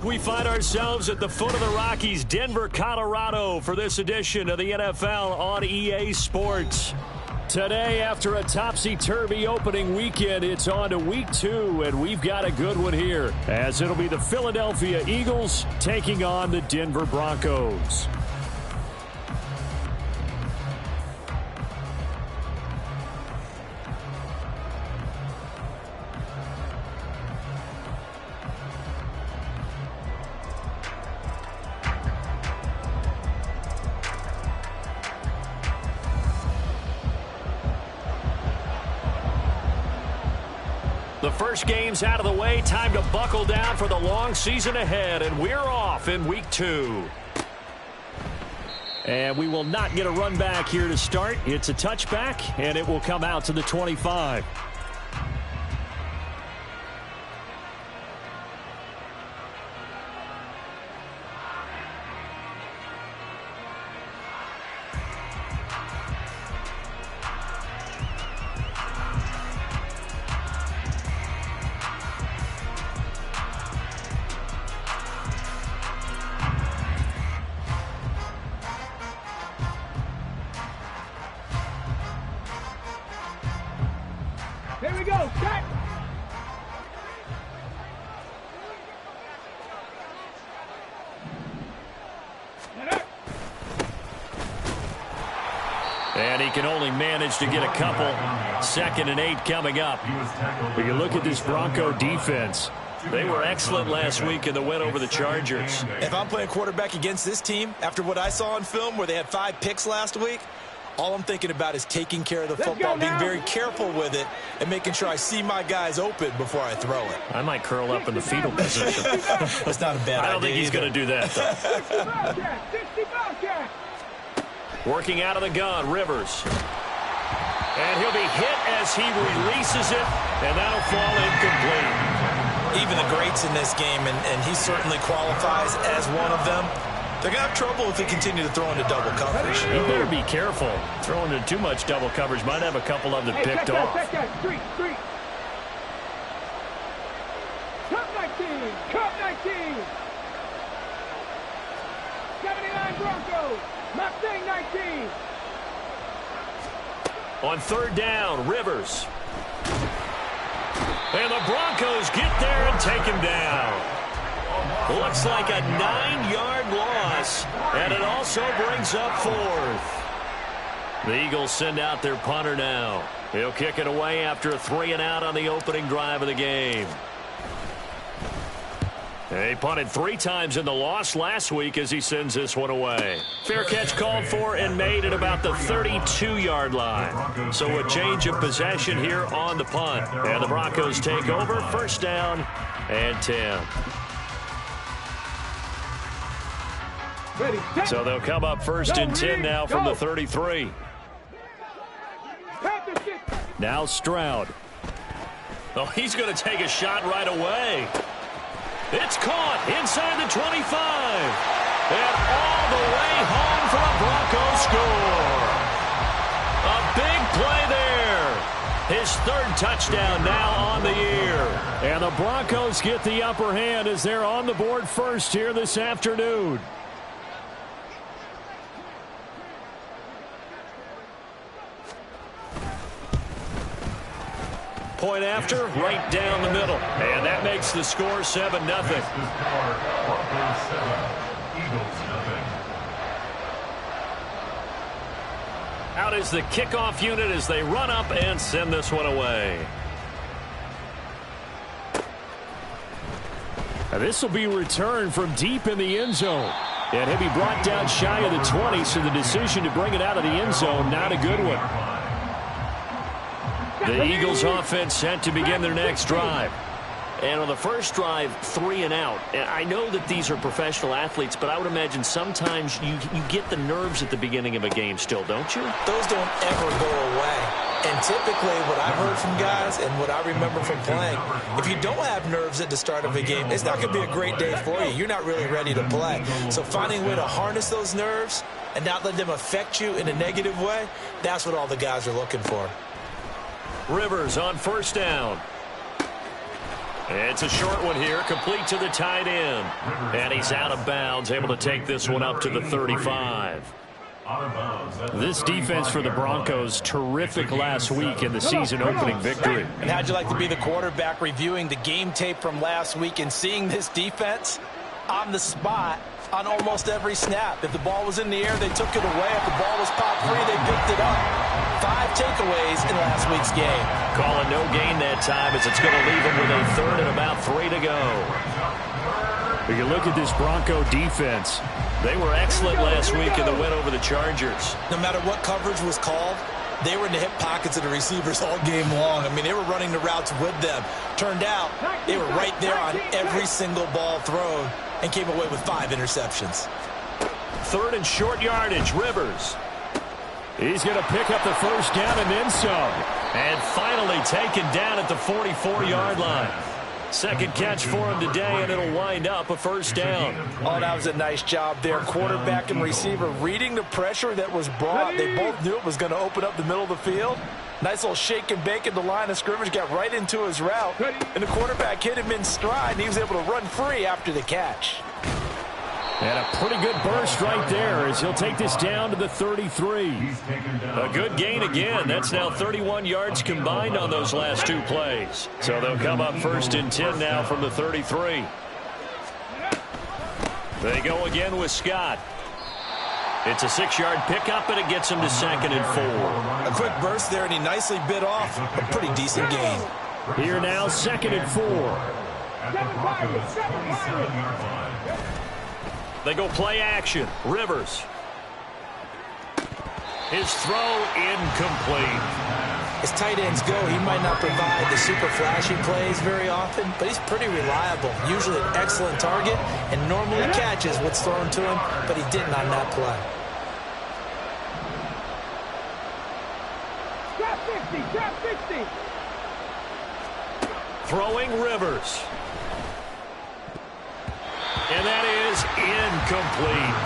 We find ourselves at the foot of the Rockies, Denver, Colorado, for this edition of the NFL on EA Sports. Today, after a topsy-turvy opening weekend, it's on to week 2, and we've got a good one here, as it'll be the Philadelphia Eagles taking on the Denver Broncos. The first game's out of the way. Time to buckle down for the long season ahead, and we're off in week 2. And we will not get a run back here to start. It's a touchback, and it will come out to the 25. Here we go, set! And he can only manage to get a couple. 2nd and 8 coming up. When you look at this Bronco defense, they were excellent last week in the win over the Chargers. If I'm playing quarterback against this team, after what I saw on film where they had 5 picks last week, all I'm thinking about is taking care of the football, being very careful with it, and making sure I see my guys open before I throw it. I might curl up in the fetal position. That's not a bad idea. I don't think he's going to do that, though. Working out of the gun, Rivers. And he'll be hit as he releases it, and that'll fall incomplete. Even the greats in this game, and he certainly qualifies as one of them, they're going to have trouble if they continue to throw into double coverage. You better be careful. Throwing into too much double coverage might have a couple of them picked off. Street. Cup 19. 79 Broncos. Mustang 19. On 3rd down, Rivers. And the Broncos get there and take him down. Looks like a 9-yard loss, and it also brings up 4th. The Eagles send out their punter now. He'll kick it away after a 3-and-out on the opening drive of the game. He punted 3 times in the loss last week as he sends this one away. Fair catch called for and made at about the 32-yard line. So a change of possession here on the punt. And the Broncos take over, 1st down and 10. So they'll come up 1st and 10 now from the 33. Now Stroud. Oh, he's going to take a shot right away. It's caught inside the 25. And all the way home for a Broncos score. A big play there. His 3rd touchdown now on the year. And the Broncos get the upper hand as they're on the board first here this afternoon. Point after, right down the middle. And that makes the score 7-0. Out is the kickoff unit as they run up and send this one away. Now this will be returned from deep in the end zone. And he'll be brought down shy of the 20, so the decision to bring it out of the end zone, not a good one. The Eagles offense set to begin their next drive. And on the first drive, 3-and-out. And I know that these are professional athletes, but I would imagine sometimes you get the nerves at the beginning of a game still, don't you? Those don't ever go away. And typically what I've heard from guys and what I remember from playing, if you don't have nerves at the start of a game, it's not going to be a great day for you. You're not really ready to play. So finding a way to harness those nerves and not let them affect you in a negative way, that's what all the guys are looking for. Rivers on 1st down. It's a short one here, complete to the tight end. And he's out of bounds, able to take this one up to the 35. This defense for the Broncos, terrific last week in the season-opening victory. And how'd you like to be the quarterback reviewing the game tape from last week and seeing this defense on the spot on almost every snap? If the ball was in the air, they took it away. If the ball was popped free, they picked it up. 5 takeaways in last week's game. Calling no gain that time as it's going to leave him with a third and about 3 to go. If you look at this Bronco defense, they were excellent last week in the win over the Chargers. No matter what coverage was called, they were in the hip pockets of the receivers all game long. I mean, they were running the routes with them. Turned out, they were right there on every single ball thrown and came away with 5 interceptions. Third and short yardage, Rivers. He's going to pick up the first down and then some. And finally taken down at the 44-yard line. Second catch for him today, and it'll wind up a first down. Oh, that was a nice job there. Quarterback and receiver reading the pressure that was brought. They both knew it was going to open up the middle of the field. Nice little shake and bake at the line of scrimmage, got right into his route. And the quarterback hit him in stride, and he was able to run free after the catch. And a pretty good burst right there as he'll take this down to the 33. A good gain again. That's now 31 yards combined on those last 2 plays. So they'll come up first and 10 now from the 33. They go again with Scott. It's a 6-yard pickup, and it gets him to 2nd and 4. A quick burst there, and he nicely bit off a pretty decent gain. Here now, 2nd and 4. They go play action. Rivers. His throw incomplete. As tight ends go, he might not provide the super flashy plays very often, but he's pretty reliable. Usually an excellent target and normally catches what's thrown to him, but he didn't on that play. Drop 60. Throwing Rivers. And that is incomplete.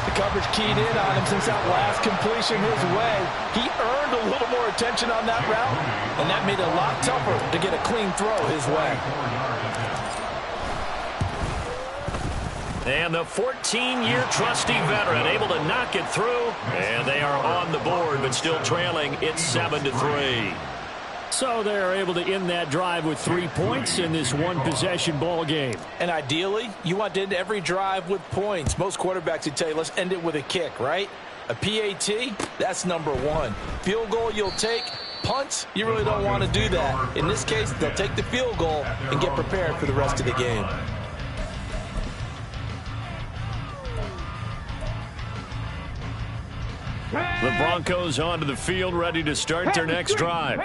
The coverage keyed in on him since that last completion his way. He earned a little more attention on that route, and that made it a lot tougher to get a clean throw his way. And the 14-year trusty veteran able to knock it through. And they are on the board, but still trailing. It's 7-3. So they're able to end that drive with 3 points in this one-possession ball game. And ideally, you want to end every drive with points. Most quarterbacks would tell you, let's end it with a kick, right? A PAT, that's number 1. Field goal you'll take. Punts, you really don't want to do that. In this case, they'll take the field goal and get prepared for the rest of the game. The Broncos onto the field, ready to start their next drive.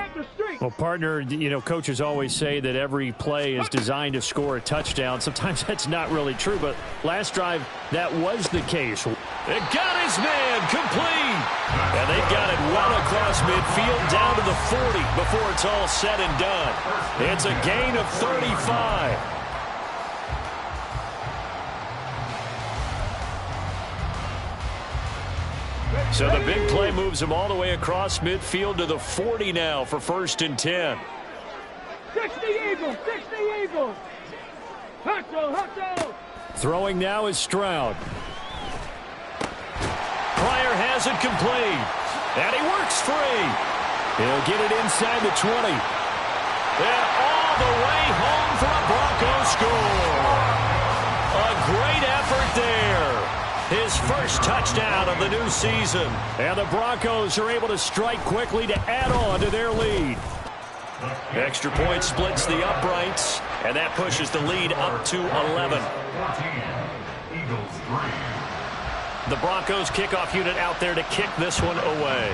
Well, partner, you know, coaches always say that every play is designed to score a touchdown. Sometimes that's not really true, but last drive, that was the case. It got his man complete. And they've got it well across midfield down to the 40 before it's all said and done. It's a gain of 35. So the big play moves him all the way across midfield to the 40 now for 1st and 10. 60 Eagles. Hustle. Throwing now is Stroud. Pryor has it complete. And he works free. He'll get it inside the 20. And all the way home for a Broncos score. A great effort there. His first touchdown of the new season. And the Broncos are able to strike quickly to add on to their lead. Extra point splits the uprights, and that pushes the lead up to 11. The Broncos kickoff unit out there to kick this one away.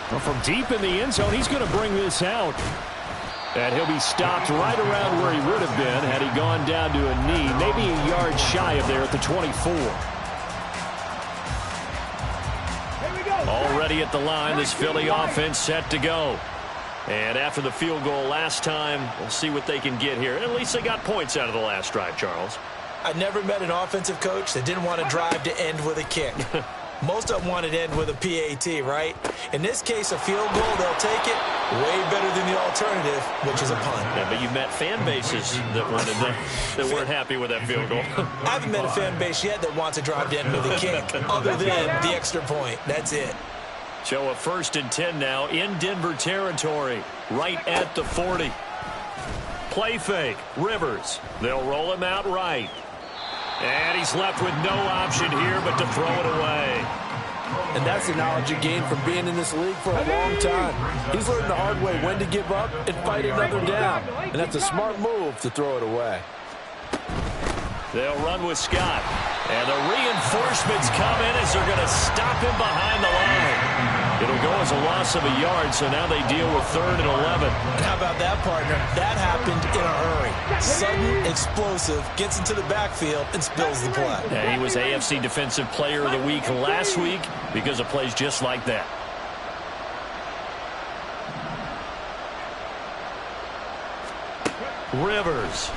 Well, from deep in the end zone, he's going to bring this out. And he'll be stopped right around where he would have been had he gone down to a knee, maybe a yard shy of there at the 24. Already at the line, this Philly offense set to go. And after the field goal last time, we'll see what they can get here. At least they got points out of the last drive, Charles. I never met an offensive coach that didn't want to drive to end with a kick. Most of them want it end with a PAT, right? In this case, a field goal, they'll take it way better than the alternative, which is a punt. Yeah, but you met fan bases that weren't happy with that field goal. I haven't met a fan base yet that wants to drive to end with a kick, other than the extra point. That's it. So a 1st and 10 now in Denver territory, right at the 40. Play fake, Rivers. They'll roll him out right. And he's left with no option here but to throw it away. And that's the knowledge you gain from being in this league for a long time. He's learned the hard way when to give up and fight another down. And that's a smart move to throw it away. They'll run with Scott. And the reinforcements come in as they're going to stop him behind the line. It'll go as a loss of a yard, so now they deal with 3rd and 11. How about that, partner? That happened in a hurry. Sudden, explosive, gets into the backfield, and spills the play. Yeah, he was AFC Defensive Player of the Week last week because of plays just like that. Rivers.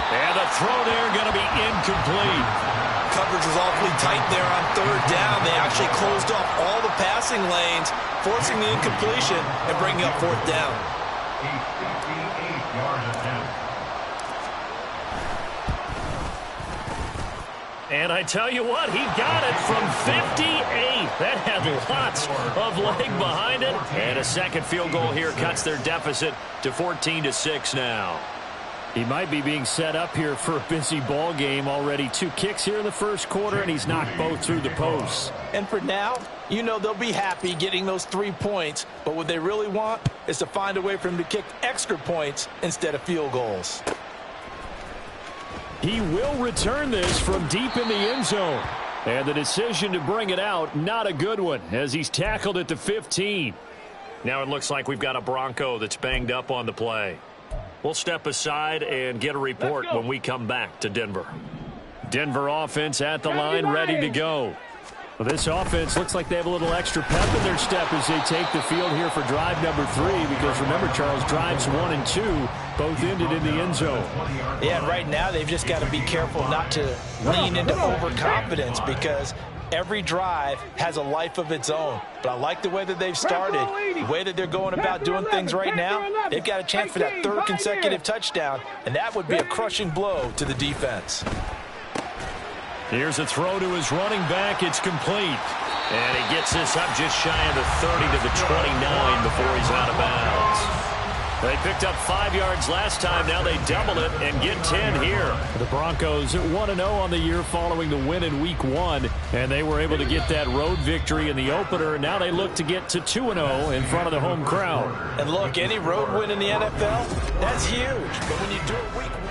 And the throw there going to be incomplete. Coverage was awfully tight there on 3rd down. They actually closed off all the passing lanes, forcing the incompletion and bringing up 4th down. And I tell you what, he got it from 58. That had lots of leg behind it. And a second field goal here cuts their deficit to 14-6 now. He might be being set up here for a busy ball game. Already 2 kicks here in the first quarter, and he's knocked both through the posts. And for now, you know they'll be happy getting those 3 points, but what they really want is to find a way for him to kick extra points instead of field goals. He will return this from deep in the end zone. And the decision to bring it out, not a good one, as he's tackled at the 15. Now it looks like we've got a Bronco that's banged up on the play. We'll step aside and get a report when we come back to Denver. Denver offense at the line, ready to go. Well, this offense looks like they have a little extra pep in their step as they take the field here for drive number 3, because remember, Charles, drives 1 and 2 both ended in the end zone. Yeah, right now they've just got to be careful not to lean into overconfidence, because every drive has a life of its own. But I like the way that they've started, the way that they're going about doing things right now. They've got a chance for that 3rd consecutive touchdown, and that would be a crushing blow to the defense. Here's a throw to his running back. It's complete. And he gets this up just shy of the 30 to the 29 before he's out of bounds. They picked up 5 yards last time. Now they double it and get 10 here. The Broncos 1-0 on the year following the win in Week 1, and they were able to get that road victory in the opener. Now they look to get to 2-0 in front of the home crowd. And look, any road win in the NFL, that's huge. But when you do it Week 1,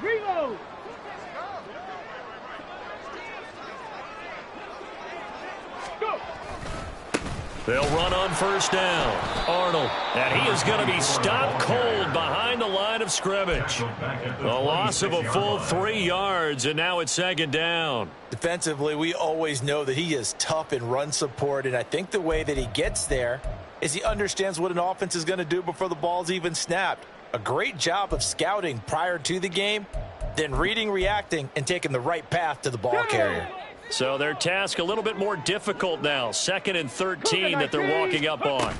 Reload! Go! They'll run on 1st down. Arnold, and he is going to be stopped cold behind the line of scrimmage. A loss of a full 3 yards, and now it's 2nd down. defensively, we always know that he is tough in run support, and I think the way that he gets there is he understands what an offense is going to do before the ball's even snapped. A great job of scouting prior to the game, then reading, reacting, and taking the right path to the ball carrier. So their task a little bit more difficult now. 2nd and 13 that they're walking up on.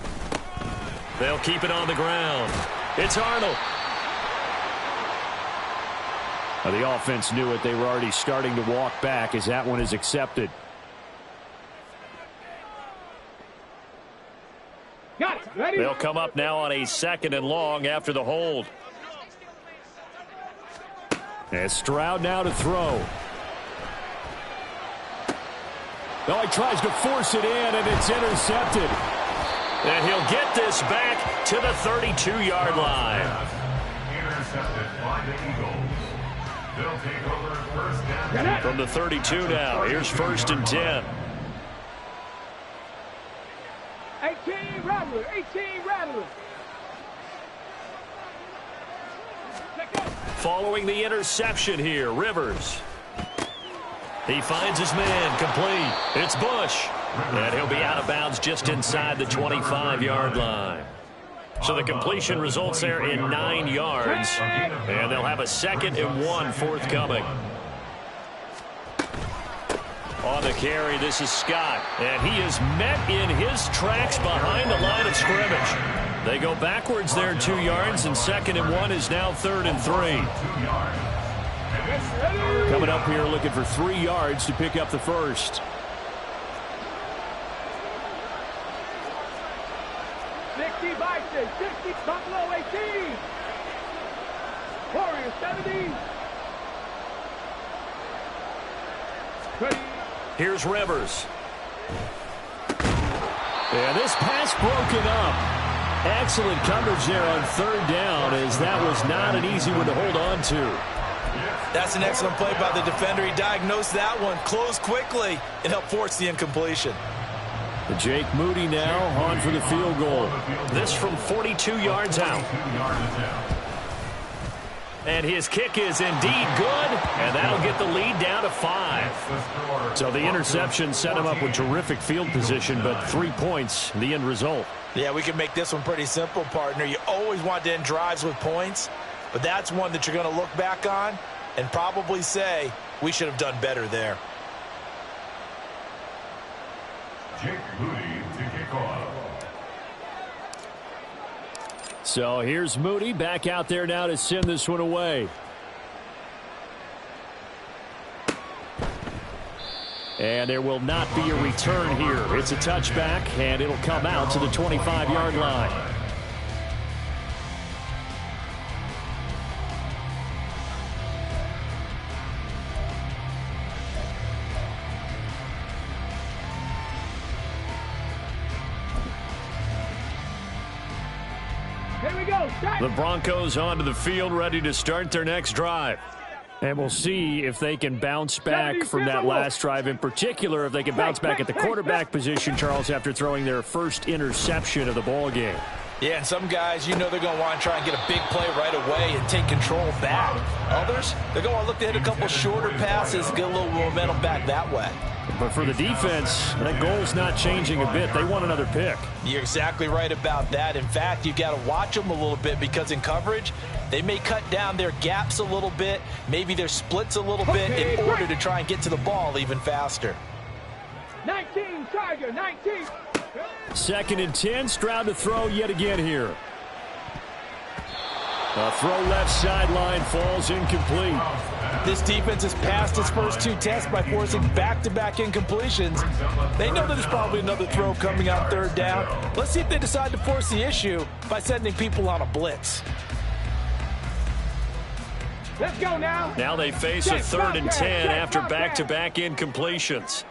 They'll keep it on the ground. It's Arnold. Now the offense knew it. They were already starting to walk back as that one is accepted. Got it. Ready? They'll come up now on a 2nd and long after the hold. And Stroud now to throw. Oh, he tries to force it in, and it's intercepted. And he'll get this back to the 32-yard line. Intercepted by the Eagles. They'll take over 1st down. From the 32 now, here's 1st and 10. 18 Rattler. 18 Rattler. Check out. Following the interception here, Rivers. He finds his man, complete. It's Bush. And he'll be out of bounds just inside the 25-yard line. So the completion results there in 9 yards. And they'll have a 2nd and 1 forthcoming. On the carry, this is Scott. And he is met in his tracks behind the line of scrimmage. They go backwards there 2 yards, and 2nd and 1 is now 3rd and 3. Coming up here looking for 3 yards to pick up the first. 60 Bison, 60 Buffalo 18. Warriors 70. Here's Rivers. And this pass broken up. Excellent coverage there on 3rd down, as that was not an easy one to hold on to. That's an excellent play by the defender. He diagnosed that one, closed quickly, and helped force the incompletion. Jake Moody now on for the field goal. This from 42 yards out. And his kick is indeed good, and that'll get the lead down to 5. So the interception set him up with terrific field position, but 3 points, the end result. Yeah, we can make this one pretty simple, partner. You always want to end drives with points, but that's one that you're going to look back on and probably say, we should have done better there. Jake Moody to kick off. So here's Moody back out there now to send this one away. And there will not be a return here. It's a touchback, and it'll come out to the 25-yard line. Here we go. The Broncos onto the field, ready to start their next drive. And we'll see if they can bounce back from that last drive. In particular, if they can bounce back at the quarterback position, Charles, after throwing their first interception of the ball game. Yeah, and some guys, you know they're going to want to try and get a big play right away and take control back. Others, they're going to look to hit a couple shorter passes, get a little momentum back that way. But for the defense, that goal's not changing a bit. They want another pick. You're exactly right about that. In fact, you got to watch them a little bit because in coverage, they may cut down their gaps a little bit, maybe their splits a little bit in order to try and get to the ball even faster. 19, Tiger, 19. 2nd and 10, Stroud to throw yet again here. A throw left sideline falls incomplete. This defense has passed its first 2 tests by forcing back-to-back incompletions. They know that there's probably another throw coming out 3rd down. Let's see if they decide to force the issue by sending people on a blitz. Let's go now. Now they face a 3rd and 10 after back-to-back incompletions.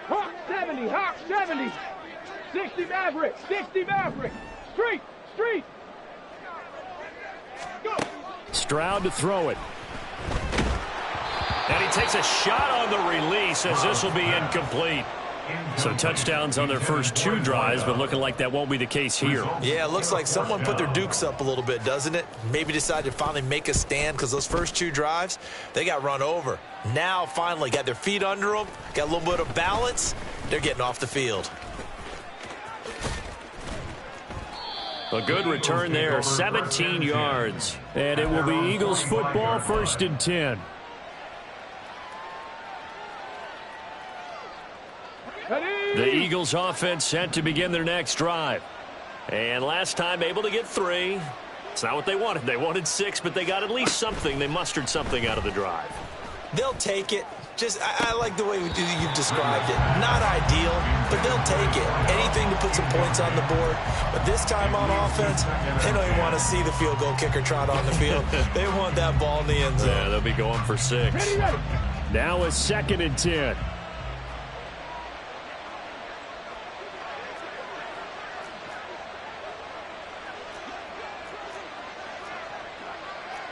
Hawk 70, Hawk 70. 60 Maverick, 60 Maverick. Street. Go. Stroud to throw it. And he takes a shot on the release as this will be incomplete. So touchdowns on their first 2 drives, but looking like that won't be the case here. Yeah, it looks like someone put their dukes up a little bit, doesn't it? Maybe decided to finally make a stand because those first 2 drives, they got run over. Now finally got their feet under them, got a little bit of balance. They're getting off the field. A good return there, 17 yards. And it will be Eagles football, 1st and 10. The Eagles offense set to begin their next drive. And last time able to get 3. It's not what they wanted. They wanted 6, but they got at least something. They mustered something out of the drive. They'll take it. I like the way you've described it. Not ideal, but they'll take it. Anything to put some points on the board. But this time on offense, they don't even want to see the field goal kicker trot on the field. They want that ball in the end zone. Yeah, they'll be going for 6. Now a 2nd and 10.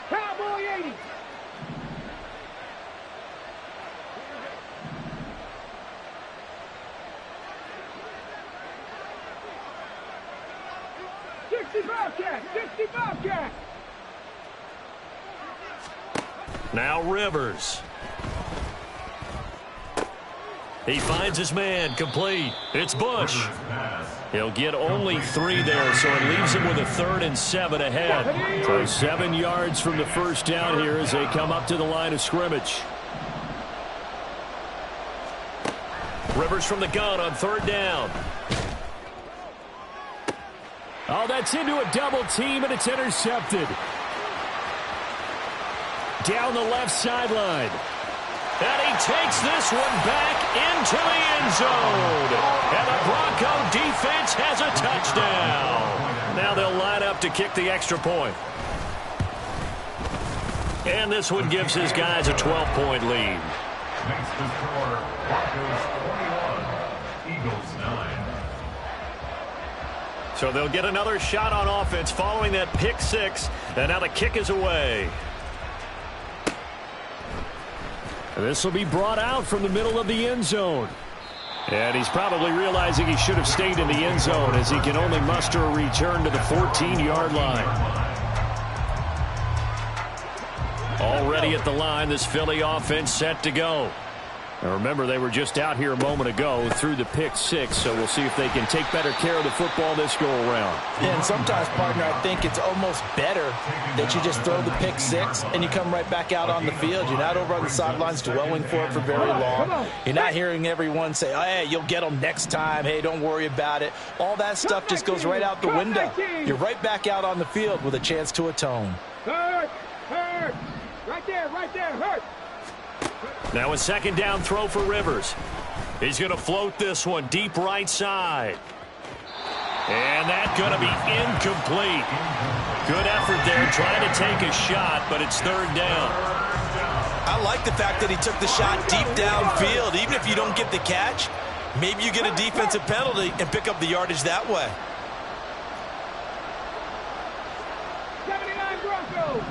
Cowboy 80. Now Rivers. He finds his man, complete. It's Bush. He'll get only 3 there, so it leaves him with a 3rd and 7 ahead. So 7 yards from the first down here as they come up to the line of scrimmage. Rivers from the gun on 3rd down. Oh, that's into a double team, and it's intercepted. Down the left sideline. And he takes this one back into the end zone. And the Bronco defense has a touchdown. Now they'll line up to kick the extra point. And this one gives his guys a 12-point lead. Makes the score Broncos 21, Eagles 9. So they'll get another shot on offense following that pick 6. And now the kick is away. This will be brought out from the middle of the end zone. And he's probably realizing he should have stayed in the end zone as he can only muster a return to the 14-yard line. Already at the line, this Philly offense set to go. Now remember, they were just out here a moment ago through the pick 6, so we'll see if they can take better care of the football this go-around. Yeah, and sometimes, partner, I think it's almost better that you just throw the pick 6 and you come right back out on the field. You're not over on the sidelines dwelling for it for very long. You're not hearing everyone say, oh, hey, you'll get them next time. Hey, don't worry about it. All that stuff just goes right out the window. You're right back out on the field with a chance to atone. Hurt! Hurt! Right there, hurt! Now a 2nd down throw for Rivers. He's going to float this one deep right side. And that's going to be incomplete. Good effort there trying to take a shot, but it's 3rd down. I like the fact that he took the shot deep downfield. Even if you don't get the catch, maybe you get a defensive penalty and pick up the yardage that way. 79 Broncos!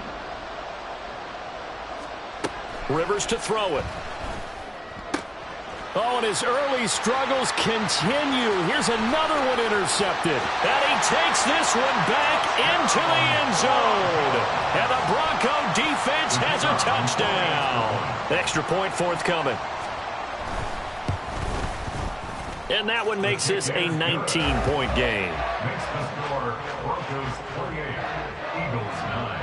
Rivers to throw it. Oh, and his early struggles continue. Here's another one intercepted. And he takes this one back into the end zone. And the Bronco defense has a touchdown. Extra point forthcoming. And that one makes this a 19-point game. Makes the score Broncos 48, Eagles 9.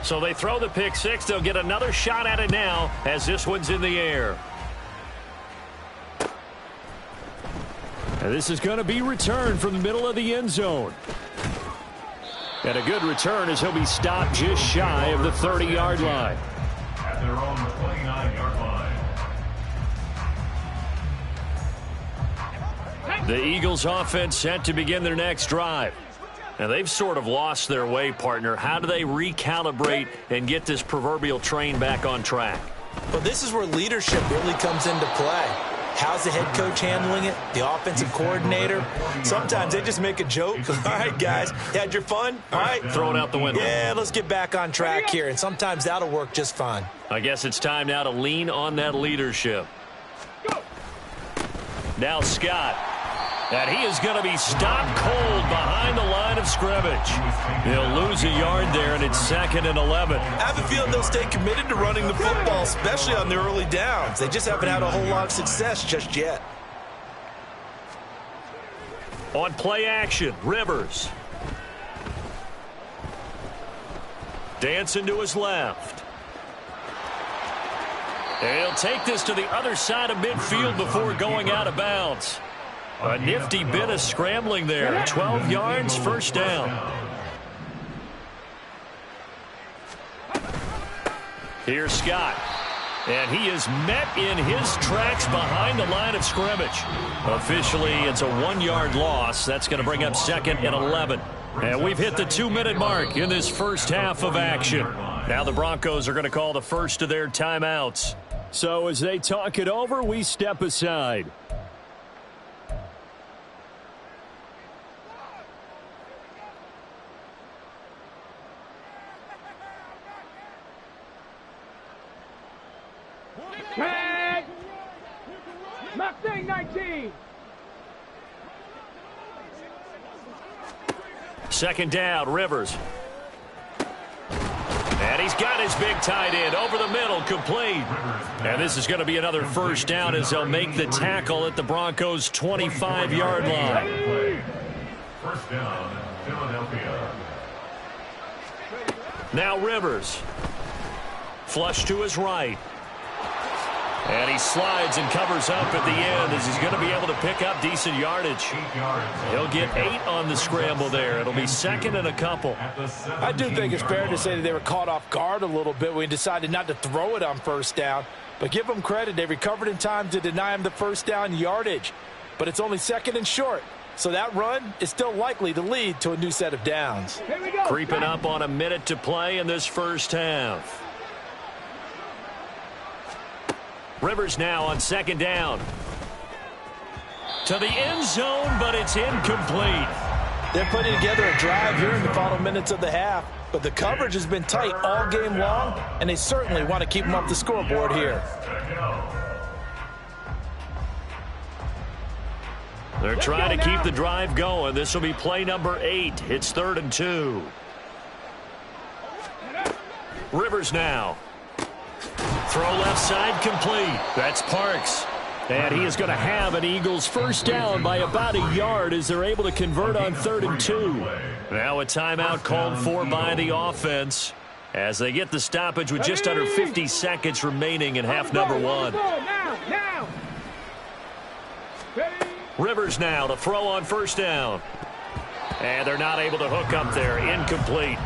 So they throw the pick 6. They'll get another shot at it now as this one's in the air. And this is going to be returned from the middle of the end zone. And a good return as he'll be stopped just shy of the 30-yard line. At their own 29-yard line. The Eagles offense set to begin their next drive. Now, they've sort of lost their way, partner. How do they recalibrate and get this proverbial train back on track? Well, this is where leadership really comes into play. How's the head coach handling it? The offensive coordinator? Sometimes they just make a joke. All right, guys, had your fun? All right. Throw it out the window. Yeah, let's get back on track here, and sometimes that'll work just fine. I guess it's time now to lean on that leadership. Now Scott. And he is going to be stopped cold behind the line of scrimmage. He'll lose a yard there, and it's 2nd and 11. I have a feeling they'll stay committed to running the football, especially on the early downs. They just haven't had a whole lot of success just yet. On play action, Rivers. Dancing to his left. And he'll take this to the other side of midfield before going out of bounds. A nifty bit of scrambling there. 12 yards, 1st down. Here's Scott. And he is met in his tracks behind the line of scrimmage. Officially, it's a 1-yard loss. That's going to bring up 2nd and 11. And we've hit the 2-minute mark in this first half of action. Now the Broncos are going to call the first of their timeouts. So as they talk it over, we step aside. Tag! Mustang 19! 2nd down, Rivers. And he's got his big tight end over the middle, complete. And this is going to be another first down as they'll make the tackle at the Broncos' 25-yard line. First down, Philadelphia. Now Rivers. Flush to his right. And he slides and covers up at the end as he's going to be able to pick up decent yardage. He'll get 8 on the scramble there. It'll be second and a couple. I do think it's fair to say that they were caught off guard a little bit when he decided not to throw it on first down. But give them credit. They recovered in time to deny him the first down yardage. But it's only second and short. So that run is still likely to lead to a new set of downs. Creeping up on a minute to play in this first half. Rivers now on second down. To the end zone, but it's incomplete. They're putting together a drive here in the final minutes of the half, but the coverage has been tight all game long, and they certainly want to keep them off the scoreboard here. They're trying to keep the drive going. This will be play number 8. It's 3rd and 2. Rivers now. Throw left side complete. That's Parks. And he is going to have an Eagles first down by about a yard as they're able to convert on 3rd and 2. Now a timeout called for by the offense as they get the stoppage with just under 50 seconds remaining in half number 1. Rivers now to throw on first down. And they're not able to hook up there. Incomplete.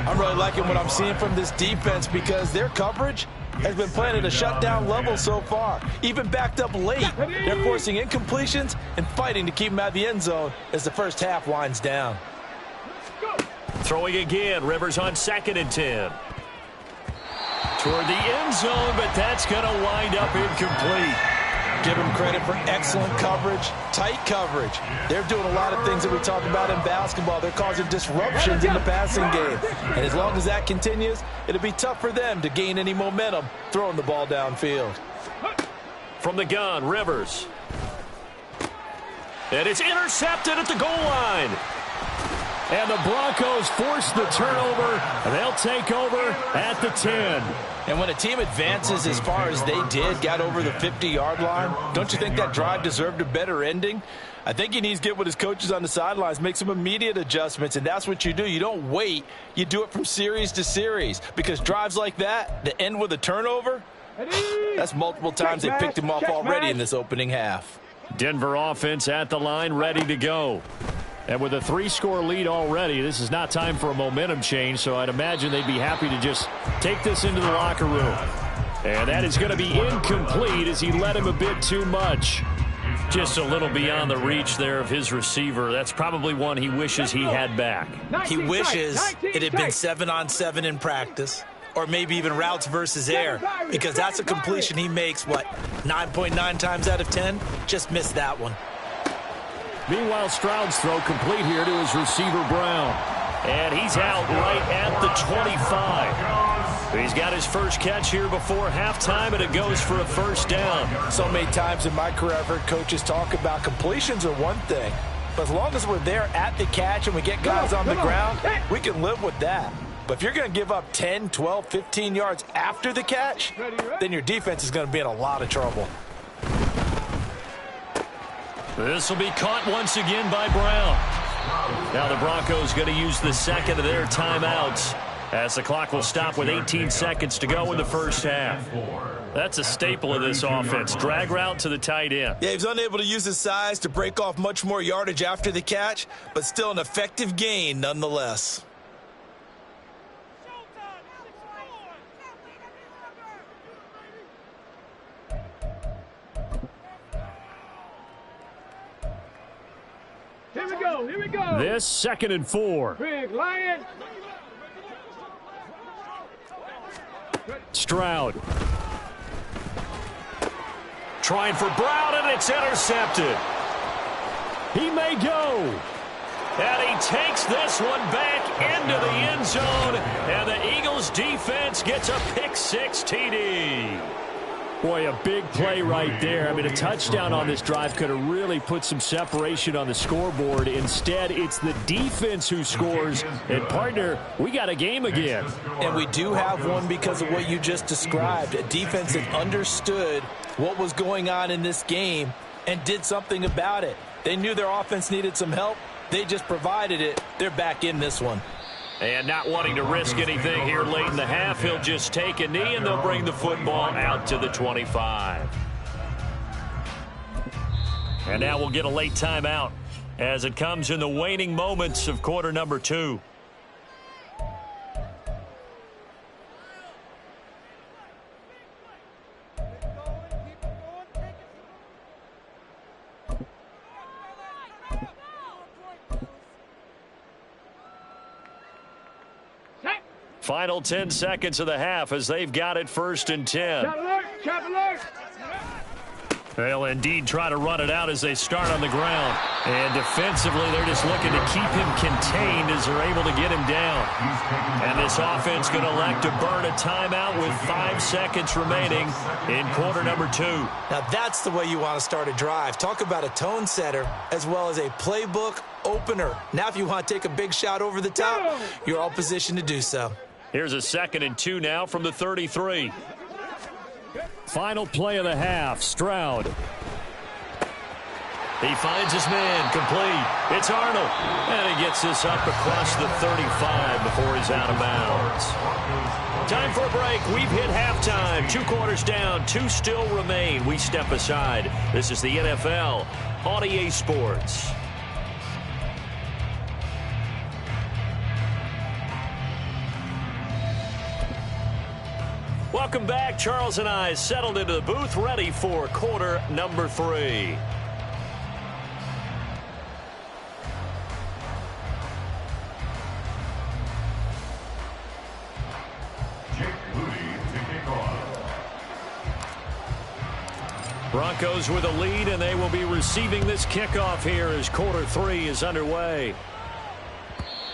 I'm really liking what I'm seeing from this defense because their coverage has been playing at a shutdown level so far. Even backed up late, they're forcing incompletions and fighting to keep them out of the end zone as the first half winds down. Throwing again. Rivers on 2nd and 10. Toward the end zone, but that's going to wind up incomplete. Give them credit for excellent coverage, tight coverage. They're doing a lot of things that we talk about in basketball. They're causing disruptions in the passing game. And as long as that continues, it'll be tough for them to gain any momentum throwing the ball downfield. From the gun, Rivers. And it's intercepted at the goal line. And the Broncos force the turnover, and they'll take over at the 10. And when a team advances as far as they did, got over the 50-yard line, don't you think that drive deserved a better ending? I think he needs to get with his coaches on the sidelines, make some immediate adjustments, and that's what you do. You don't wait. You do it from series to series because drives like that end with a turnover, that's multiple times they picked him off already in this opening half. Denver offense at the line, ready to go. And with a 3-score lead already, this is not time for a momentum change, so I'd imagine they'd be happy to just take this into the locker room. And that is going to be incomplete as he led him a bit too much. Just a little beyond the reach there of his receiver. That's probably one he wishes he had back. He wishes it had been 7-on-7 in practice, or maybe even routes versus air, because that's a completion he makes, 9.9 times out of 10? Just missed that one. Meanwhile, Stroud's throw complete here to his receiver, Brown. And he's out right at the 25. He's got his first catch here before halftime, and it goes for a first down. So many times in my career I've heard coaches talk about completions are one thing, but as long as we're there at the catch and we get guys on the ground, we can live with that. But if you're going to give up 10, 12, 15 yards after the catch, then your defense is going to be in a lot of trouble. This will be caught once again by Brown. Now the Broncos going to use the second of their timeouts as the clock will stop with 18 seconds to go in the first half. That's a staple of this offense. Drag route to the tight end. Yeah, he was unable to use his size to break off much more yardage after the catch, but still an effective gain nonetheless. Here we go. This 2nd and 4. Big Lion. Stroud. Trying for Brown, and it's intercepted. He may go. And he takes this one back into the end zone, and the Eagles defense gets a pick-6 TD. Boy, a big play right there. I mean, a touchdown on this drive could have really put some separation on the scoreboard. Instead, it's the defense who scores. And, partner, we got a game again. And we do have one because of what you just described. A defense that understood what was going on in this game and did something about it. They knew their offense needed some help. They just provided it. They're back in this one. And not wanting to risk anything here late in the half, he'll just take a knee, and they'll bring the football out to the 25. And now we'll get a late timeout as it comes in the waning moments of quarter number 2. Final 10 seconds of the half as they've got it 1st and 10. Chop alert! They'll indeed try to run it out as they start on the ground. And defensively, they're just looking to keep him contained as they're able to get him down. And this offense going to elect to burn a timeout with 5 seconds remaining in quarter number 2. Now that's the way you want to start a drive. Talk about a tone setter as well as a playbook opener. Now if you want to take a big shot over the top, you're all positioned to do so. Here's a 2nd and 2 now from the 33. Final play of the half, Stroud. He finds his man, complete. It's Arnold. And he gets this up across the 35 before he's out of bounds. Time for a break. We've hit halftime. 2 quarters down, 2 still remain. We step aside. This is the NFL on EA Sports. Welcome back. Charles and I settled into the booth, ready for quarter number 3. Broncos with a lead, and they will be receiving this kickoff here as quarter 3 is underway.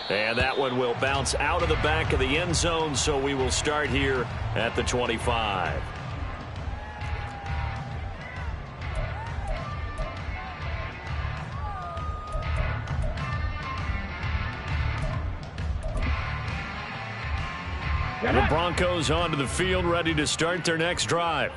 And that one will bounce out of the back of the end zone, so we will start here at the 25. The Broncos onto the field, ready to start their next drive.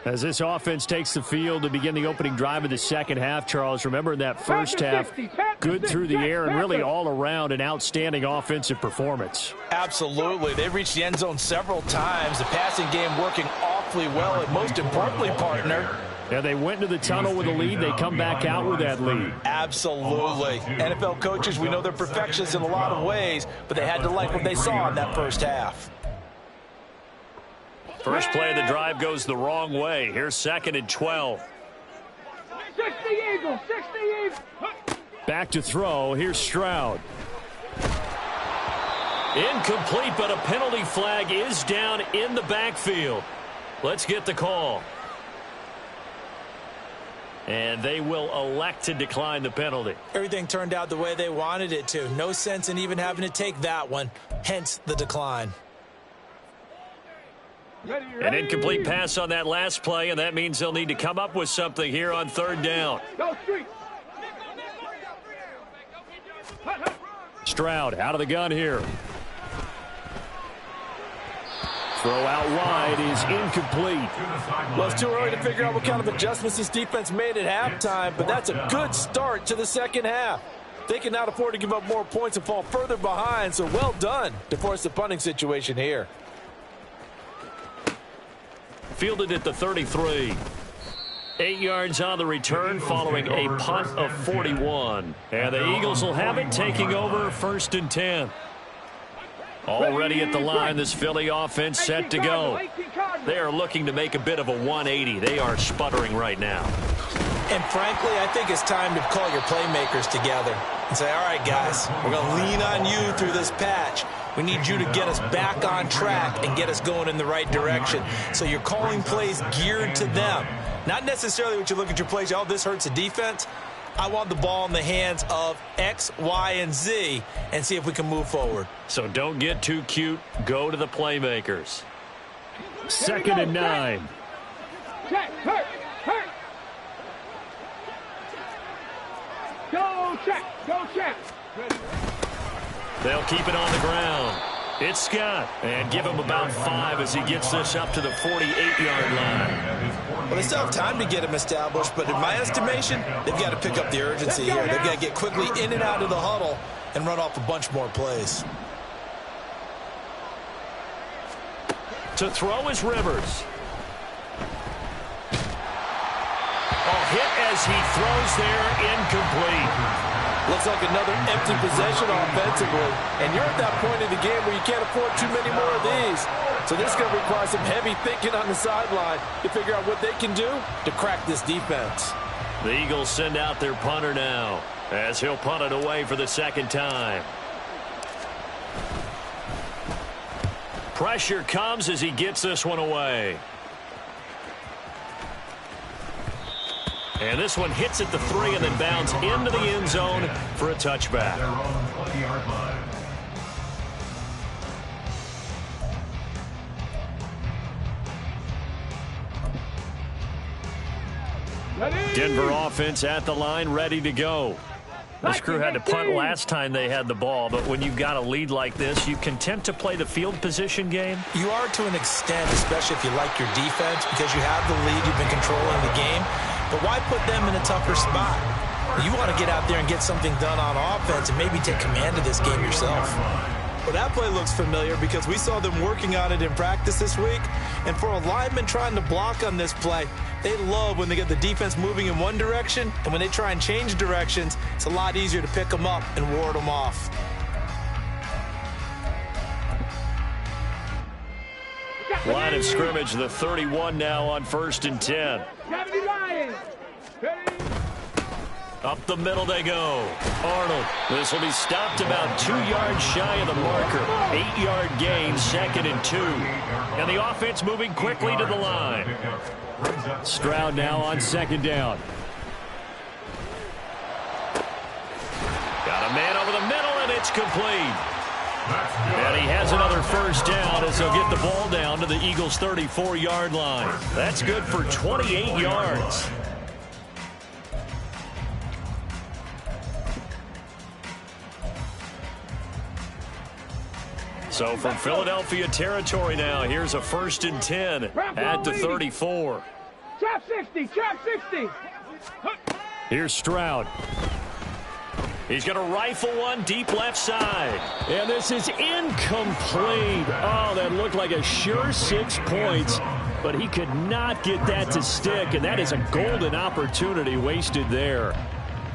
As this offense takes the field to begin the opening drive of the second half, Charles, remember in that first half, good through the air and really all around an outstanding offensive performance. Absolutely. They reached the end zone several times. The passing game working awfully well, and most importantly, partner, yeah, they went into the tunnel with a lead. They come back out with that lead. Absolutely. NFL coaches, we know they're perfectionists in a lot of ways, but they had to like what they saw in that first half. First play of the drive goes the wrong way. Here's 2nd and 12. 60 Eagles, 60 Eagles. Back to throw. Here's Stroud. Incomplete, but a penalty flag is down in the backfield. Let's get the call. And they will elect to decline the penalty. Everything turned out the way they wanted it to. No sense in even having to take that one, hence the decline. An incomplete pass on that last play, and that means they'll need to come up with something here on 3rd down. Stroud out of the gun here. Throw out wide is incomplete. Well, it's too early to figure out what kind of adjustments this defense made at halftime, but that's a good start to the second half. They cannot afford to give up more points and fall further behind, so well done to force the punting situation here. Fielded at the 33. 8 yards on the return following a punt of 41. And the Eagles will have it, taking over 1st and 10. Already at the line, this Philly offense set to go. They are looking to make a bit of a 180. They are sputtering right now. And frankly, I think it's time to call your playmakers together and say, all right, guys, we're going to lean on you through this patch. We need you to get us back on track and get us going in the right direction. So you're calling plays geared to them. Not necessarily what you look at your plays, oh, this hurts the defense. I want the ball in the hands of X, Y, and Z and see if we can move forward. So don't get too cute. Go to the playmakers. 2nd and 9. check, hurt, hurt. Go check, go check. They'll keep it on the ground. It's Scott, and give him about 5 as he gets this up to the 48-yard line. Well, they still have time to get him established, but in my estimation, they've got to pick up the urgency here. They've got to get quickly in and out of the huddle and run off a bunch more plays. To throw is Rivers. Hit as he throws there, incomplete. Looks like another empty possession offensively. And you're at that point in the game where you can't afford too many more of these. So this is going to require some heavy thinking on the sideline to figure out what they can do to crack this defense. The Eagles send out their punter now as he'll punt it away for the second time. Pressure comes as he gets this one away. And this one hits at the 3 and then bounds into the end zone for a touchback. Their own 20-yard line. Denver offense at the line, ready to go. This crew had to punt last time they had the ball, but when you've got a lead like this, you content to play the field position game? You are to an extent, especially if you like your defense, because you have the lead, you've been controlling the game. But why put them in a tougher spot? You want to get out there and get something done on offense and maybe take command of this game yourself. Well, that play looks familiar because we saw them working on it in practice this week. And for a lineman trying to block on this play, they love when they get the defense moving in one direction. And when they try and change directions, it's a lot easier to pick them up and ward them off. Line of scrimmage, the 31 now on 1st and 10. Up the middle they go. Arnold. This will be stopped about 2 yards shy of the marker. 8-yard gain, 2nd and 2. And the offense moving quickly to the line. Stroud now on 2nd down. Got a man over the middle, and it's complete. And he has another first down as he'll get the ball down to the Eagles' 34-yard line. That's good for 28 yards. So from Philadelphia territory now, here's a 1st and 10 at the 34. Trap 60, trap 60. Here's Stroud. He's going to rifle one deep left side. And this is incomplete. Oh, that looked like a sure 6 points, but he could not get that to stick, and that is a golden opportunity wasted there.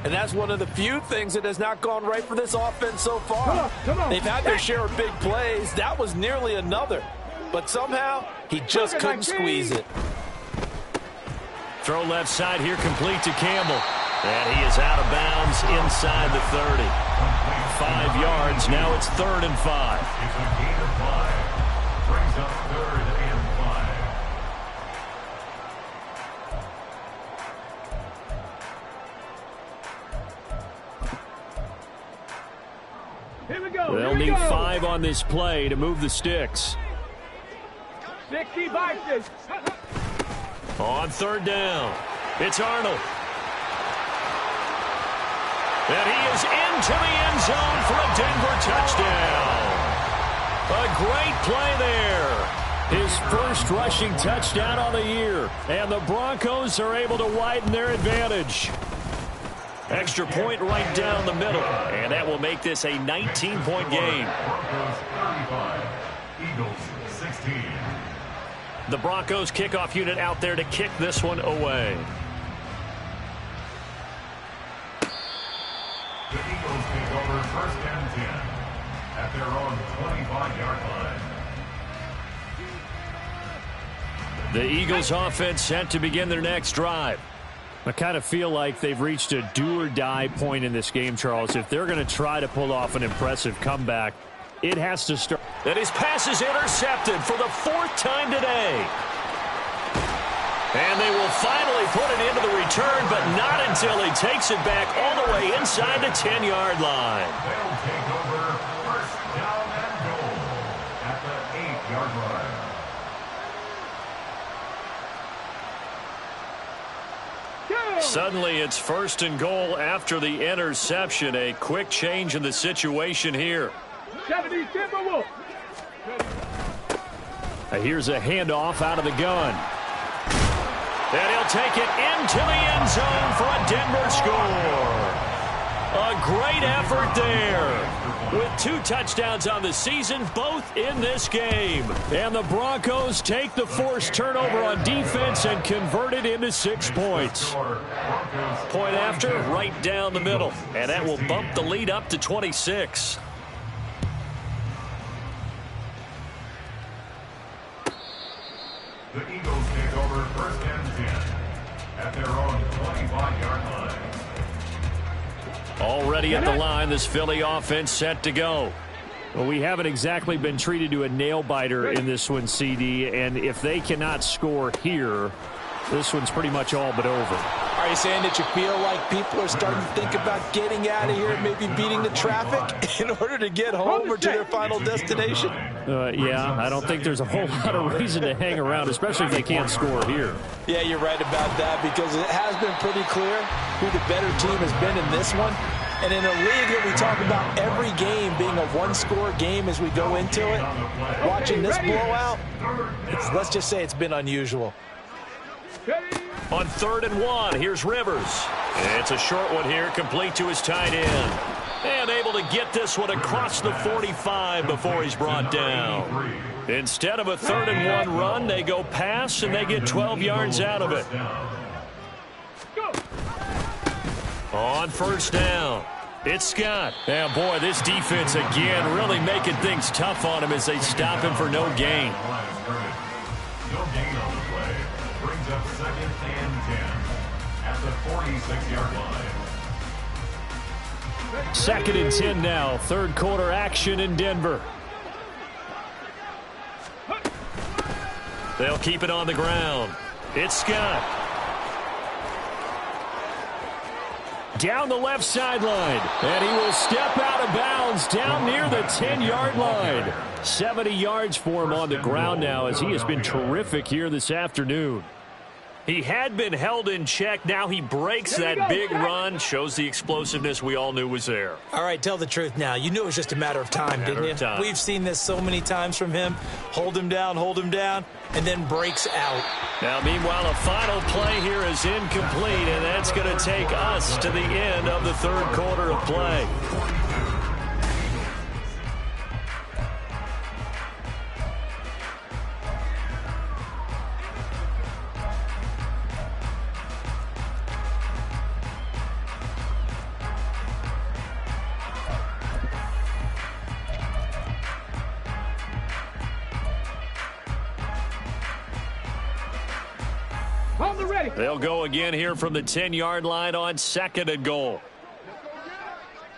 And that's one of the few things that has not gone right for this offense so far. Come on. They've had their share of big plays. That was nearly another. But somehow, he just couldn't squeeze it. Throw left side here, complete to Campbell. And he is out of bounds inside the 30. 5 yards, now it's 3rd and 5. It's a gain of 5. Brings up 3rd and 5. Here we go. They'll need 5 on this play to move the sticks. 60 Vikings. On 3rd down, it's Arnold. And he is into the end zone for a Denver touchdown. A great play there. His first rushing touchdown on the year. And the Broncos are able to widen their advantage. Extra point right down the middle. And that will make this a 19-point game. Broncos 35. Eagles 16. The Broncos kickoff unit out there to kick this one away. The Eagles take over 1st and 10 at their own 25-yard line. The Eagles offense set to begin their next drive. I kind of feel like they've reached a do-or-die point in this game, Charles. If they're going to try to pull off an impressive comeback, it has to start. And his pass is intercepted for the 4th time today. And they will finally put it into the return, but not until he takes it back all the way inside the 10-yard line. They'll take over 1st down and goal at the 8-yard line. Suddenly it's 1st and goal after the interception. A quick change in the situation here. 70 Timberwolves. Here's a handoff out of the gun. And he'll take it into the end zone for a Denver score. A great effort there. With 2 touchdowns on the season, both in this game. And the Broncos take the forced turnover on defense and convert it into 6 points. Point after, right down the middle. And that will bump the lead up to 26. The Eagles take over 1st and 10 at their own 25-yard line. Already at the line, this Philly offense set to go. Well, we haven't exactly been treated to a nail-biter in this one, CD, and if they cannot score here, this one's pretty much all but over. Are you saying that you feel like people are starting to think about getting out of here, maybe beating the traffic in order to get home or to their final destination? Yeah, I don't think there's a whole lot of reason to hang around, especially if they can't score here. Yeah, you're right about that because it has been pretty clear who the better team has been in this one. And in a league that we talk about every game being a one-score game as we go into it, watching this blowout, let's just say it's been unusual. On 3rd and 1, here's Rivers. It's a short one here, complete to his tight end. And able to get this one across the 45 before he's brought down. Instead of a 3rd and 1 run, they go pass, and they get 12 yards out of it. On 1st down, it's Scott. Now, boy, this defense again really making things tough on him as they stop him for no gain. No gain on the play. Brings up 2nd and 10 at the 46-yard line. 2nd and 10 now. 3rd quarter action in Denver. They'll keep it on the ground. It's Scott. Down the left sideline. And he will step out of bounds down near the 10-yard line. 70 yards for him on the ground now as he has been terrific here this afternoon. He had been held in check. Now he breaks that big run. Shows the explosiveness we all knew was there. All right, tell the truth now. You knew it was just a matter of time, didn't you? We've seen this so many times from him. Hold him down, and then breaks out. Now, meanwhile, a final play here is incomplete, and that's going to take us to the end of the 3rd quarter of play. They'll go again here from the 10-yard line on 2nd and goal.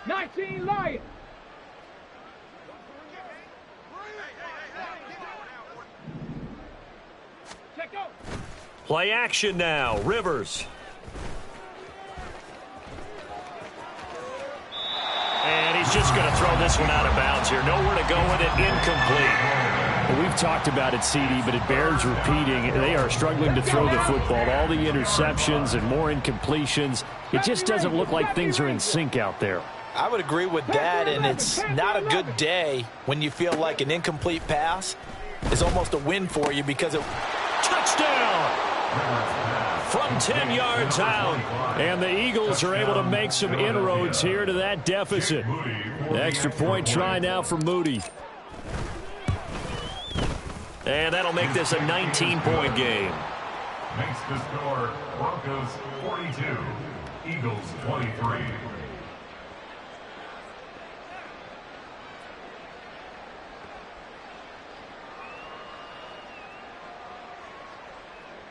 19 Lions. Check out. Play action now. Rivers. And he's just going to throw this one out of bounds here. Nowhere to go with it. Incomplete. Well, we've talked about it, CD, but it bears repeating. They are struggling to throw the football. All the interceptions and more incompletions. It just doesn't look like things are in sync out there. I would agree with that, and it's not a good day when you feel like an incomplete pass is almost a win for you because it... Touchdown! From 10 yards out. And the Eagles are able to make some inroads here to that deficit. Extra point try now for Moody. And that'll make this a 19-point game. Makes the score Broncos 42, Eagles 23.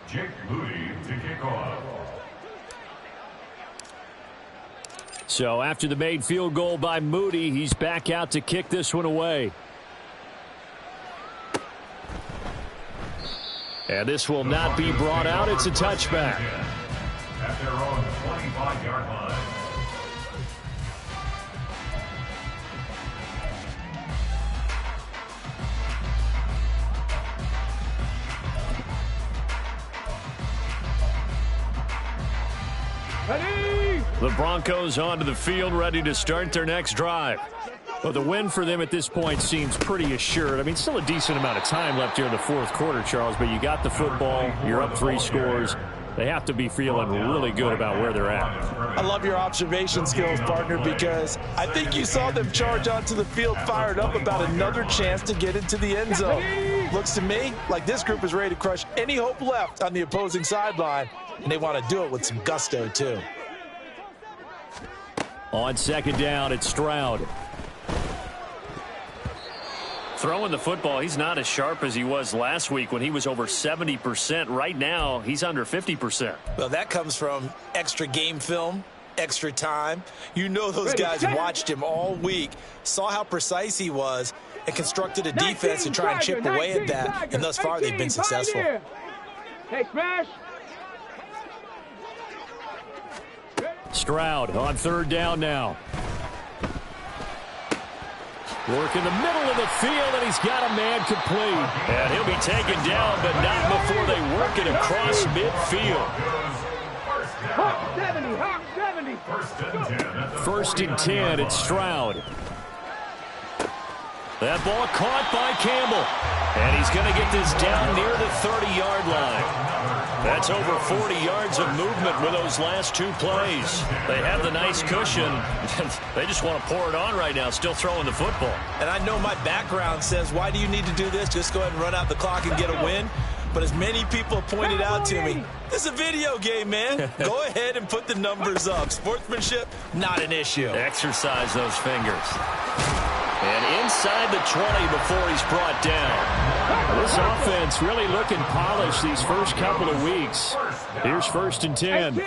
Jake Moody to kick off. So after the made field goal by Moody, he's back out to kick this one away. And this will not be brought out. It's a touchback. At their own 25-yard line. Ready? The Broncos onto the field, ready to start their next drive. Well, the win for them at this point seems pretty assured. I mean, still a decent amount of time left here in the fourth quarter, Charles, but you got the football, you're up 3 scores. They have to be feeling really good about where they're at. I love your observation skills, partner, because I think you saw them charge onto the field fired up about another chance to get into the end zone. Looks to me like this group is ready to crush any hope left on the opposing sideline, and they want to do it with some gusto, too. On second down, it's Stroud. Throwing the football, he's not as sharp as he was last week when he was over 70%. Right now, he's under 50%. Well, that comes from extra game film, extra time. You know those guys watched him all week, saw how precise he was, and constructed a defense to try and chip away at that. And thus far, they've been successful. Hey, smash. Stroud on third down now. Work in the middle of the field, and he's got a man complete. And he'll be taken down, but not before they work it across midfield. Hawk 70, Hawk 70. First and 10, it's Stroud. That ball caught by Campbell. And he's going to get this down near the 30-yard line. That's over 40 yards of movement with those last 2 plays. They have the nice cushion. They just want to pour it on right now, still throwing the football. And I know my background says, why do you need to do this? Just go ahead and run out the clock and get a win. But as many people pointed out to me, this is a video game, man. Go ahead and put the numbers up. Sportsmanship, not an issue. Exercise those fingers. And inside the 20 before he's brought down. This offense really looking polished these first couple of weeks. Here's first and 10.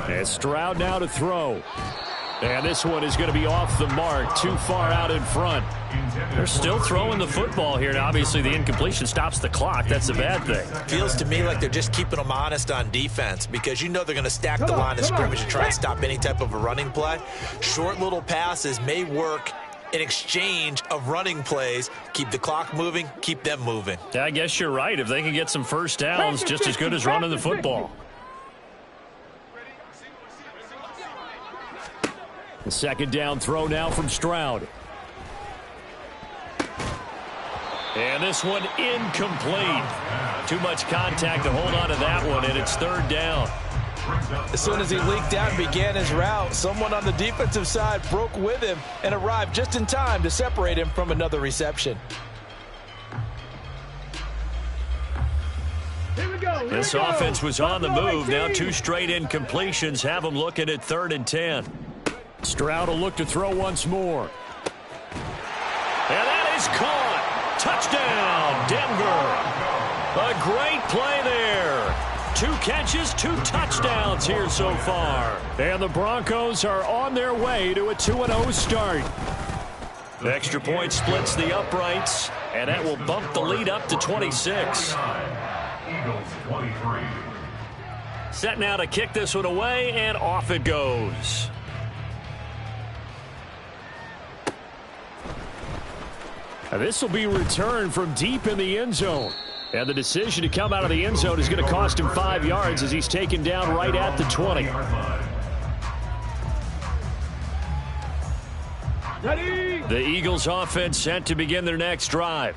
And Stroud now to throw. And this one is going to be off the mark, too far out in front. They're still throwing the football here, and obviously the incompletion stops the clock. That's a bad thing. Feels to me like they're just keeping them honest on defense because you know they're going to stack the line of scrimmage and try and stop any type of a running play. Short little passes may work in exchange of running plays. Keep the clock moving, keep them moving. I guess you're right. If they can get some first downs, just as good as running the football. The second down throw now from Stroud. And this one incomplete. Too much contact to hold on to that one, and it's third down. As soon as he leaked out and began his route, someone on the defensive side broke with him and arrived just in time to separate him from another reception. This offense was on the move. Now 2 straight incompletions have them looking at 3rd and 10. Stroud will look to throw once more. And that is caught. Touchdown, Denver. A great play there. 2 catches, 2 touchdowns here so far. And the Broncos are on their way to a 2-0 start. The extra point splits the uprights, and that will bump the lead up to 26. Eagles 23. Set now to kick this one away, and off it goes. This will be returned from deep in the end zone. And the decision to come out of the end zone is going to cost him 5 yards as he's taken down right at the 20. The Eagles offense set to begin their next drive.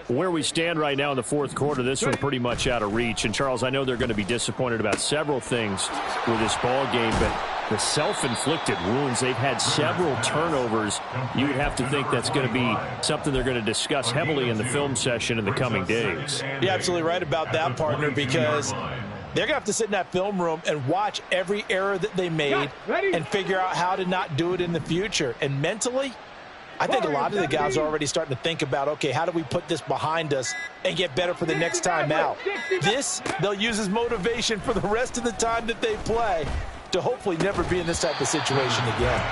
Where we stand right now in the fourth quarter, this one pretty much out of reach. And, Charles, I know they're going to be disappointed about several things with this ball game, but the self-inflicted wounds, they've had several turnovers. You would have to think that's going to be something they're going to discuss heavily in the film session in the coming days. You're absolutely right about that, partner, because they're going to have to sit in that film room and watch every error that they made and figure out how to not do it in the future. And mentally, I think a lot of the guys are already starting to think about, okay, how do we put this behind us and get better for the next time out? This, they'll use as motivation for the rest of the time that they play to hopefully never be in this type of situation again.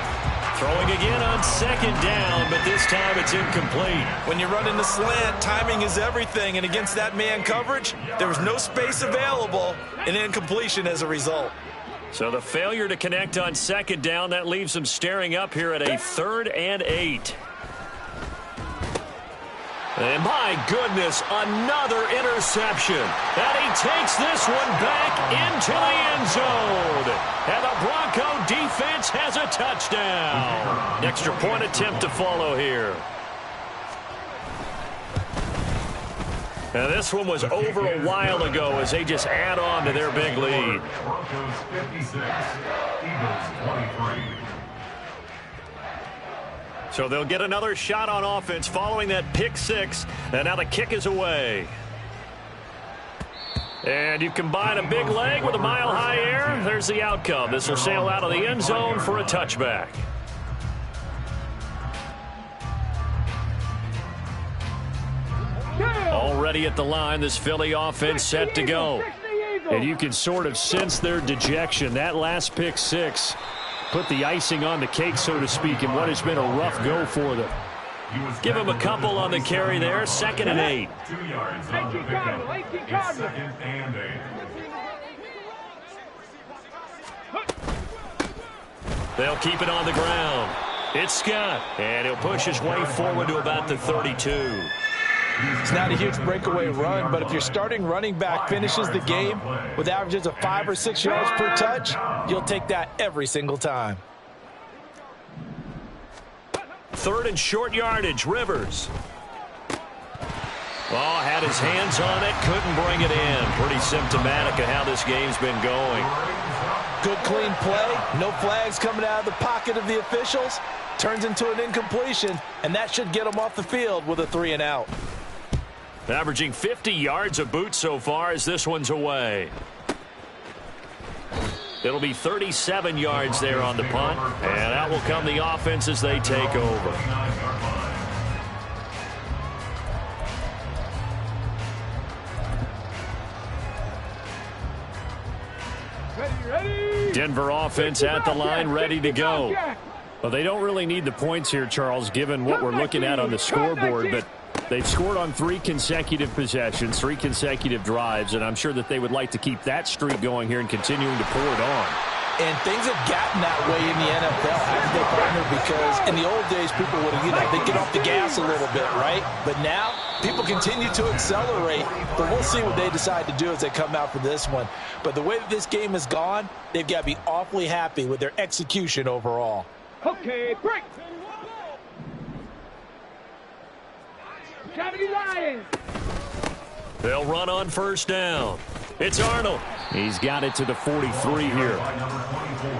Throwing again on second down, but this time it's incomplete. When you're running the slant, timing is everything, and against that man coverage, there was no space available, and incompletion as a result. So the failure to connect on second down, that leaves them staring up here at a 3rd and 8. And my goodness, another interception. And he takes this one back into the end zone. And the Bronco defense has a touchdown. Extra point attempt to follow here. And this one was over a while ago as they just add on to their big lead. Broncos 56, Eagles 23. So they'll get another shot on offense following that pick six. And now the kick is away. And you combine a big leg with a mile-high air. There's the outcome. This will sail out of the end zone for a touchback. Already at the line, this Philly offense set to go. And you can sort of sense their dejection. That last pick six put the icing on the cake, so to speak, in what has been a rough go for them. Give him a couple on the carry there. 2nd and 8. 2 yards on the pickup. It's 2nd and 8. They'll keep it on the ground. It's Scott, and he'll push his way forward to about the 32. It's not a huge breakaway run, but if your starting running back finishes the game with averages of 5 or 6 yards per touch, you'll take that every single time. 3rd and short yardage, Rivers. Oh, had his hands on it, couldn't bring it in. Pretty symptomatic of how this game's been going. Good clean play, no flags coming out of the pocket of the officials. Turns into an incompletion, and that should get them off the field with a 3 and out. Averaging 50 yards a boot so far as this one's away. It'll be 37 yards there on the punt, and that will come the offense as they take over. Ready. Denver offense at the line, ready to go. Well, they don't really need the points here, Charles, given what we're looking at on the scoreboard, but they've scored on 3 consecutive possessions, 3 consecutive drives, and I'm sure that they would like to keep that streak going here and continuing to pour it on. And things have gotten that way in the NFL, haven't they, partner? Because in the old days, people would, they'd get off the gas a little bit, right? But now, people continue to accelerate, but we'll see what they decide to do as they come out for this one. But the way that this game has gone, they've got to be awfully happy with their execution overall. Okay, break. 70 Lions. They'll run on 1st down. It's Arnold. He's got it to the 43 here.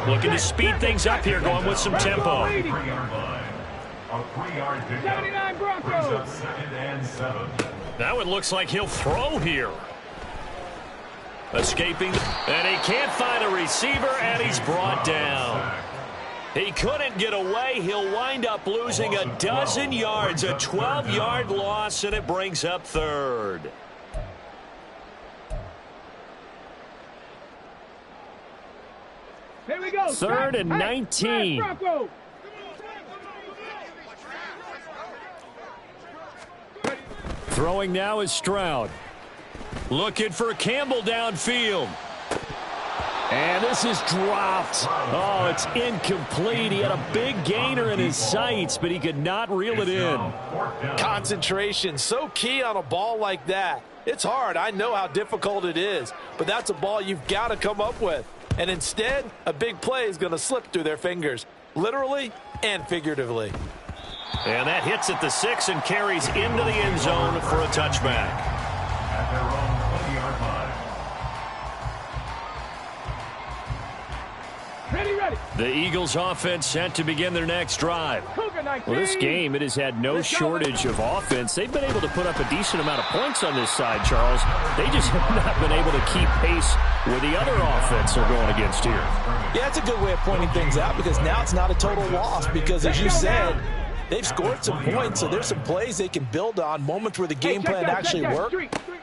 Looking to speed things up here, going with some tempo. 79 Broncos. 2nd and 7. Now it looks like he'll throw here. Escaping, and he can't find a receiver, and he's brought down. He couldn't get away. He'll wind up losing a dozen yards, a 12-yard loss, and it brings up 3rd. Here we go. 3rd and 19. Throwing now is Stroud. Looking for Campbell downfield. And this is dropped. Oh, it's incomplete. He had a big gainer in his sights, but he could not reel it in. Concentration, so key on a ball like that. It's hard. I know how difficult it is, but that's a ball you've got to come up with. And instead, a big play is going to slip through their fingers, literally and figuratively. And that hits at the 6 and carries into the end zone for a touchback. At their own 20-yard line. Ready. The Eagles offense set to begin their next drive. Well, this game, it has had no shortage of offense. They've been able to put up a decent amount of points on this side, Charles. They just have not been able to keep pace with the other offense they're going against here. Yeah, that's a good way of pointing things out because now it's not a total loss because, as you said, they've scored some points, so there's some plays they can build on, moments where the game plan actually worked.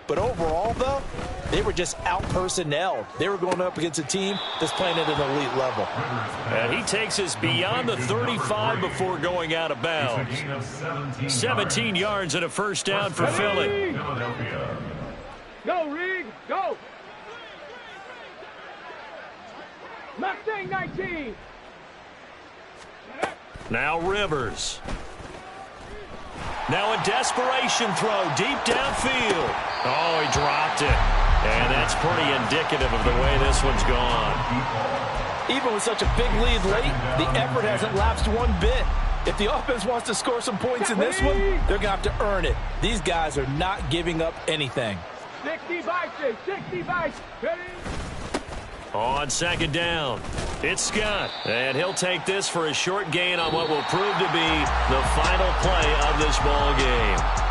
But overall, though, they were just out-personnelled. They were going up against a team that's playing at an elite level. And he takes us beyond the 35 before going out of bounds. 17 yards and a 1st down for Philly. Go, Rig, go. Mustang 19. Now Rivers. Now a desperation throw deep downfield. Oh, he dropped it. And that's pretty indicative of the way this one's gone. Even with such a big lead late, the effort hasn't lapsed one bit. If the offense wants to score some points in this one, they're going to have to earn it. These guys are not giving up anything. 60 bites, 60 bites. Ready? On second down, it's Scott. And he'll take this for a short gain on what will prove to be the final play of this ball game.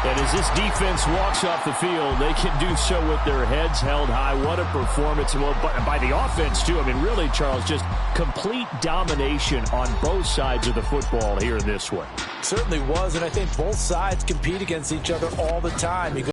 And as this defense walks off the field, they can do so with their heads held high. What a performance. Well, by the offense, too. I mean, really, Charles, just complete domination on both sides of the football here in this one. Certainly was, and I think both sides compete against each other all the time.